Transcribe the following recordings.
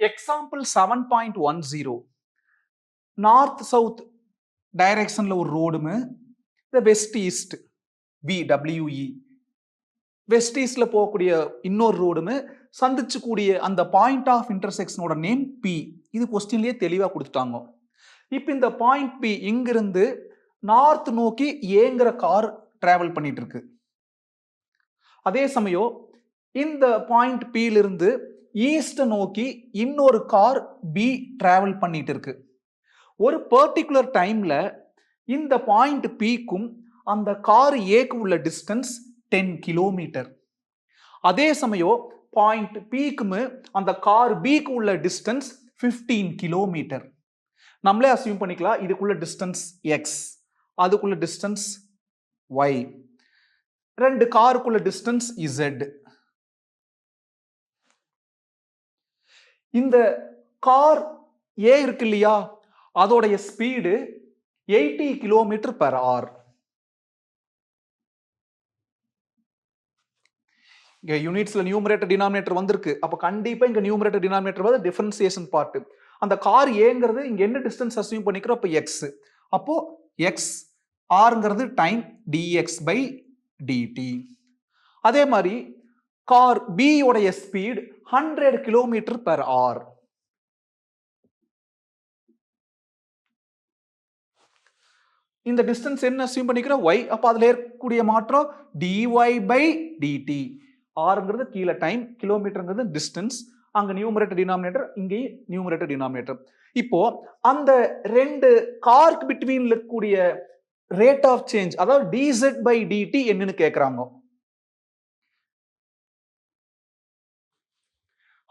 Example 7.10 north south direction ஒரு ரோடுமு the west east VWE west ஈஸ்ட்ல போகக்கூடிய இன்னொரு ரோடுமு சந்திச்சு கூடிய அந்த பாயிண்ட் ஆஃப் இன்டர்செக்ஷனோட நேம் P. இது கொஸ்டின்லயே தெளிவா கொடுத்துட்டாங்க. இப்போ இந்த பாயிண்ட் P இங்கிருந்து நார்த் நோக்கி ஏங்கிற கார் டிராவல் பண்ணிட்டு இருக்கு. அதே சமயம் இந்த பாயிண்ட் Pல இருந்து ஈஸ்ட் நோக்கி இன்னொரு கார் B டிராவல் பண்ணிட்டு இருக்கு. ஒரு பர்டிகுலர் டைம்ல இந்த பாயிண்ட் Pக்கும் அந்த கார் ஏக்கு உள்ள டிஸ்டன்ஸ் 10 கிலோமீட்டர். அதே சமயம் பாயிண்ட் Pக்குமே அந்த கார் Bக்கு உள்ள டிஸ்டன்ஸ் 15 கிலோமீட்டர். நம்மளே அஸ்யூம் பண்ணிக்கலாம் இதுக்குள்ள டிஸ்டன்ஸ் X, அதுக்குள்ள டிஸ்டன்ஸ் Y, ரெண்டு காருக்குள்ள டிஸ்டன்ஸ் Z. இந்த கார் A இருக்கு இல்லையா, அதோடைய ஸ்பீடு 80 கிலோமீட்டர் பெர் ஹவர். இங்க யூனிட்ஸ்ல நியூமரேட்டர் டினாமினேட்டர் வந்திருக்கு. அப்ப கண்டிப்பா இங்க நியூமரேட்டர் டினாமினேட்டர் வந்து டிஃபரன்சியேஷன் பார்ட். அந்த கார் ஏங்கிறது இங்க என்ன டிஸ்டன்ஸ் அஸ்யூம் பண்ணிக்கிறோம், அப்ப x. அப்போ x rங்கிறது டைம் dx by dt. அதே மாதிரி கார் B உடைய ஸ்பீட் 100 கிலோமீட்டர் பெர் ஹவர். இந்த டிஸ்டன்ஸ் என்ன அஸ்யூம் பண்ணிக்கிறோம் y. அப்ப அதுல இருக்கக்கூடிய மாற்றம் dy by dt. ஆர்ங்கிறது கீழே டைம், கிலோமீட்டர்ங்கிறது டிஸ்டன்ஸ். அங்க நியூமரேட்டர் டினாமினேட்டர், இங்கே நியூமரேட்டர் டினாமினேட்டர். இப்போ அந்த ரெண்டு கார்க்கு பிட்வீன்ல இருக்கக்கூடிய ரேட் ஆஃப் சேஞ்ச், அதாவது dz by dt என்னன்னு கேக்குறாங்க.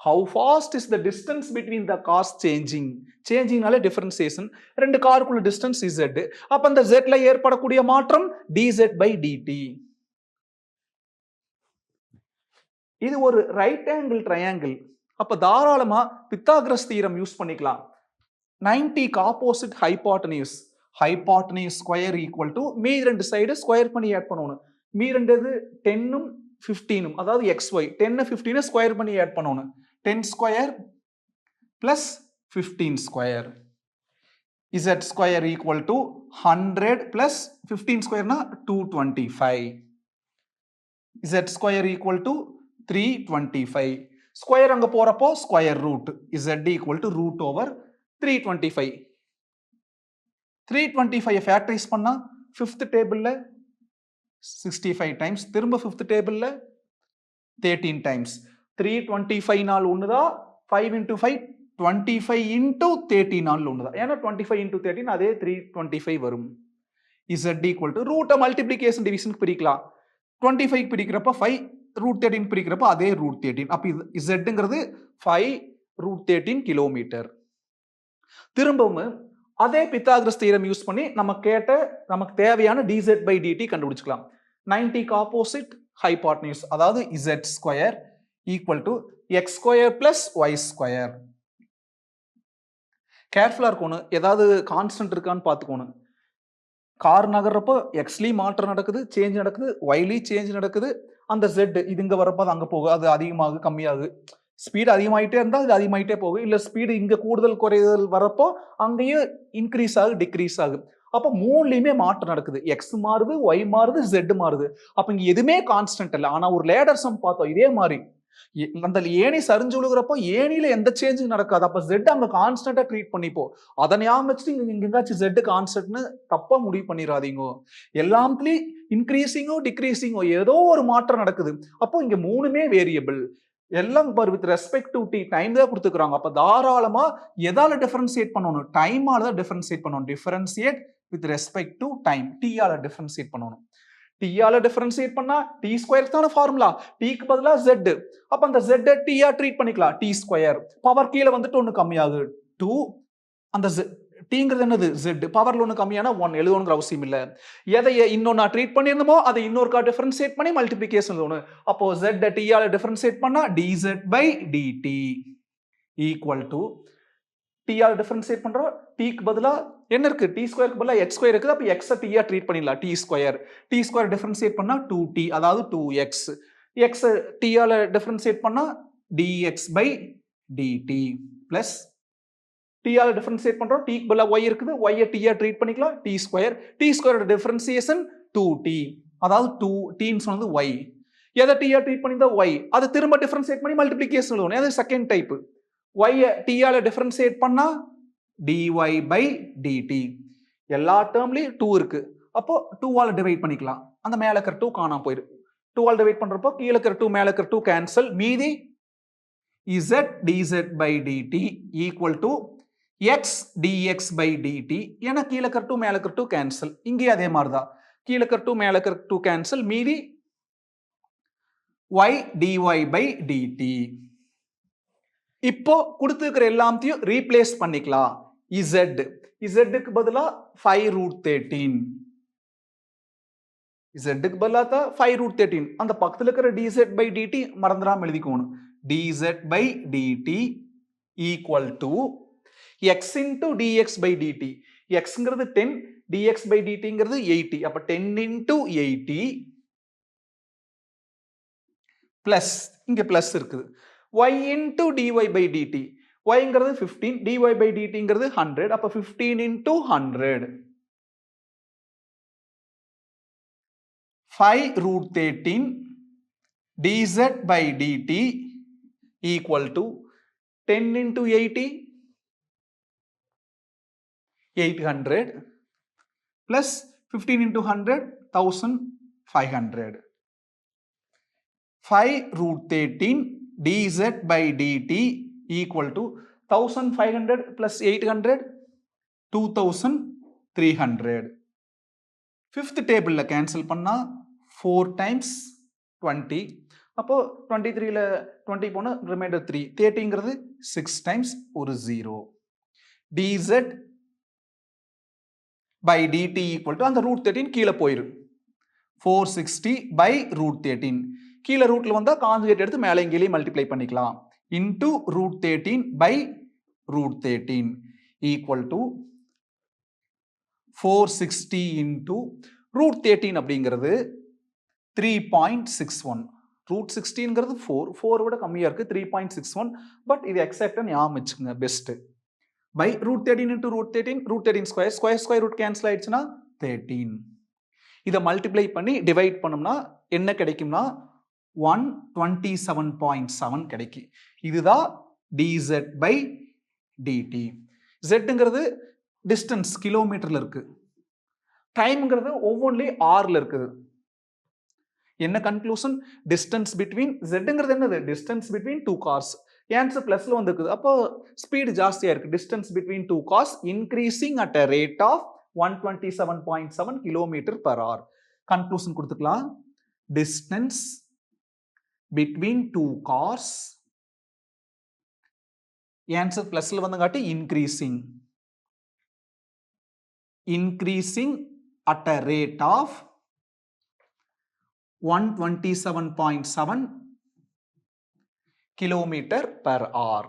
How fast is the distance between the cars changing? சேஞ்சிங்னாலே டிஃபரன்சியேஷன். ரெண்டு காருக்குள்ள டிஸ்டன்ஸ் z. அப்ப அந்த zல ஏற்படக்கூடிய மாற்றம் dz by dt. இது ஒரு ரைட் ஆங்கிள் ட்ரையாங்கிள். அப்ப தாராளமா பித்தாகரஸ் தியரம் யூஸ் பண்ணிக்கலாம். 90க்கு opposite hypotenuse, hypotenuse square equal to மீதி ரெண்டு சைடு ஸ்கொயர் பண்ணி ஆட் பண்ணணும். மீதி ரெண்டு 10ம் 15ம், அதாவது xy 10 15 ஸ்கொயர் பண்ணி ஆட் பண்ணணும். 10 square plus 15 square z square equal to 100 plus 15 ஸ்கொயர்னா 225. z square equal to 325. Square அங்க போறப்போ square root z equal to root over 325. 325 factorise பண்ணா 5th டேபிள்ல 65 டைம்ஸ், திரும்ப 5th டேபிள்ல 13 டைம்ஸ். 325 நாள் ஒண்ணுதா, 5 into 5 25 into 13 நாள் ஒண்ணுதா. ஏன்னா 25 into 13 அதே 325 வரும். z equal to ரூட்டை மல்டிப்ளிகேஷன் டிவிஷனுக்கு பிரிக்கலாம். 25 பிரிக்கிறப்ப 5, ரூட் 13 பிரிக்கிறப்ப அதே ரூட் 13. அப்ப zங்கிறது 5 ரூட் 13 கிலோமீட்டர். திரும்பவும் அதே பித்தாகரஸ் தியரம் யூஸ் பண்ணி நமக்கு தேவையான dz by dt கண்டுபிடிச்சுக்கலாம். 90க்கு ஆப்போசிட் ஹைபாட்டனியூஸ், அதாவது z square equal to x square plus y square. கேர்ஃபுல்லா இருக்கணும், ஏதாவது கான்ஸ்டன்ட் இருக்கான்னு பார்த்துக்கணும். கார் நகர்றப்போ எக்ஸ்லயும் மாற்றம் நடக்குது, சேஞ்ச் நடக்குது, ஒய்லயும் சேஞ்ச் நடக்குது. அந்த Z இது இங்க வரப்போ அது அங்க போகும், அது அதிகமாகு கம்மியாகு. ஸ்பீடு அதிகமாயிட்டே இருந்தா அது அதிகமாயிட்டே போகும். இல்ல ஸ்பீடு இங்க கூடுதல் குறைதல் வரப்போ அங்கேயும் இன்க்ரீஸ் ஆகு, டிக்ரீஸ் ஆகும். அப்போ மூணுலயுமே மாற்றம் நடக்குது. எக்ஸ் மாறுது, ஒய் மாறுது, Z மாறுது. அப்ப இங்க எதுவுமே கான்ஸ்டன்ட் இல்லை. ஆனா ஒரு லேடர் சம் பார்த்தோம் இதே மாதிரி. அந்த ஏணி சரிஞ்சு விழுகிறப்போ ஏணியில எந்த சேஞ்சும் நடக்காது. அப்ப Z அங்க கான்ஸ்டன்டா ட்ரீட் பண்ணிப்போம். அதை ஞாபகம் வச்சுட்டு இங்க எங்காச்சும் Z கான்ஸ்டன்ட்னு தப்பா முடிவு பண்ணிடாதீங்க. எல்லாத்துலயும் இன்க்ரீசிங்கோ டிக்ரீசிங்கோ ஏதோ ஒரு மாற்றம் நடக்குது. அப்போ இங்க மூணுமே வேரியபிள். எல்லாம் with respect to the time தான் கொடுத்துக்கிறாங்க. அப்ப தாராளமா எதால டிஃபரன்சியேட் பண்ணணும், டைமால தான் டிஃபரன்சியேட் பண்ணணும். Differentiate with respect to time, டீயால டிஃபரன்சியேட் பண்ணணும். டீயால டிஃபரன்சியேட் பண்ணா டி ஸ்கொயர் தான ஃபார்முலா, டீக்கு பதிலா Z. அப்ப அந்த Z டீயா ட்ரீட் பண்ணிக்கலாம், டி ஸ்கொயர். பவர் கீழே வந்துட்டு ஒன்னு கம்மியாகுது 2, அந்த டீங்கிறது என்னது Z, பவர்ல ஒன்று கம்மியான 1 எழுதணுங்கிற அவசியம் இல்லை. எதை இன்னொன்னா ட்ரீட் பண்ணியிருந்தோமோ அதை இன்னொருக்கா டிஃபரன்சியேட் பண்ணி மல்டிபிளிகேஷன் ஒன்று. அப்போ Z டீயால டிஃபரன்சியேட் பண்ணா dz by dt equal to டீயால டிஃபரன்சியேட் பண்றோம், டீக்கு பதிலா என்ன இருக்கு, டி ஸ்கொயருக்கு பதிலா எக்ஸ் ஸ்கொயர் இருக்குது. அப்போ எக்ஸை டீயா ட்ரீட் பண்ணிடலாம், t square. T square differentiate பண்ணா 2t, அதாவது 2x. எக்ஸ் டீயால டிஃபரன்சியேட் பண்ணா dx by dt. Plus t ஆல டிஃபரன்ஷியேட் பண்றோம், t க்கு பதிலா y இருக்குது, y ய t யா ட்ரீட் பண்ணிக்கலாம், t ஸ்கொயர், t ஸ்கொயரோட டிஃபரன்சியேஷன் 2t, அதாவது 2t ன்னு சொன்னது y. எதை t யா ட்ரீட் பண்ணியிருந்தா y, அதை திரும்ப டிஃபரன்ஷியேட் பண்ணி மல்டிப்ளிகேஷன் எழுதணும், அது செகண்ட் டைப். y ய t ஆல டிஃபரன்ஷியேட் பண்ணா dy by dt. எல்லா டேர்ம்லயும் 2 இருக்கு, அப்போ 2 ஆல டிவைட் பண்ணிக்கலாம், அந்த மேல இருக்கிற 2 காணாம போயிடும். 2 ஆல் டிவைட் பண்றப்போ கீழ இருக்கிற 2 மேல இருக்கிற 2 கேன்சல், மீதி z dz by dt equal to x dx by dt. ஏன்னா கீழ இருக்கிற 2 மேல இருக்கிற 2 கேன்சல், இங்கே அதே மாதிரி தான், கீழ இருக்கிற 2 மேல இருக்கிற 2 கேன்சல், மீதி y dy by dt. இப்போ கொடுத்துக்கிற எல்லாத்தையும் ரீப்ளேஸ் பண்ணிக்கலாம். z க்கு பதிலா 5 root 13, z க்கு பதிலா 5 root 13, அந்த பக்கத்துல இருக்கிற dz by dt மறந்துடாம எழுதிக்கோணும். dz by dt equal to x into dx by dt. x ங்கிறது 10, dx by dt ங்கிறது 80, அப்ப 10 into 80 plus இங்க plus இருக்குது, y into dy by dt. y ங்கிறது 15, dy by dt ங்கிறது 100, அப்ப 15 into 100. 5 root 13 dz by dt equal to 10 into 80, 800 plus 15 into 100, 1500. 5 root 13 dz by dt equal to 1500 plus 800, 2300. Fifth table cancel பண்ணா 4 times 20, அப்போ 23 ல 20 போனா reminder 3, 30 ங்கிறது 6 times ஒரு 0. dz by dt equal to அந்த root 13 கீழ போயிரும், 460 by root 13. கீழ ரூட்ல வந்தா கான்ஜுகேட் எடுத்து மேலே இங்கேயே மல்டிப்ளை பண்ணிக்கலாம், into root 13 by root 13 equal to 460 into root 13 அப்படிங்கிறது 3.61. root 16 ங்கிறது 4 விட கம்மியா இருக்கு, 3.61, பட் இது எக்ஸாக்ட்டா ஞாபகம் வச்சுக்கோங்க best. by root 13 into root 13, root 13 square root cancel ஆயிடுச்சுன்னா 13. இதை மல்டிப்ளை பண்ணி டிவைட் பண்ணோம்னா என்ன கிடைக்கும்னா 127.7 கிடைக்கும். இதுதான் dz by dt. zங்கிறது டிஸ்டன்ஸ் கிலோமீட்டர்ல இருக்கு, டைம்ங்கிறது ஒவ்வொன்றிலையும் ஆர்ல இருக்குது. என்ன கன்க்ளூஷன், டிஸ்டன்ஸ் பிட்வீன் zங்கிறது என்னது, டிஸ்டன்ஸ் பிட்வீன் 2 cars. ஆன்சர் பிளஸ்ல வந்திருக்குது, அப்போ ஸ்பீடு ஜாஸ்தியா இருக்கு. Distance between 2 cars increasing at a rate of 127.7 kilometre per hour. Conclusion கொடுத்துக்கலாம், டிஸ்டன்ஸ் between 2 cars, ஆன்சர் பிளஸ்ல வந்தங்காட்டி increasing at a rate of 127.7 kilometer per hour.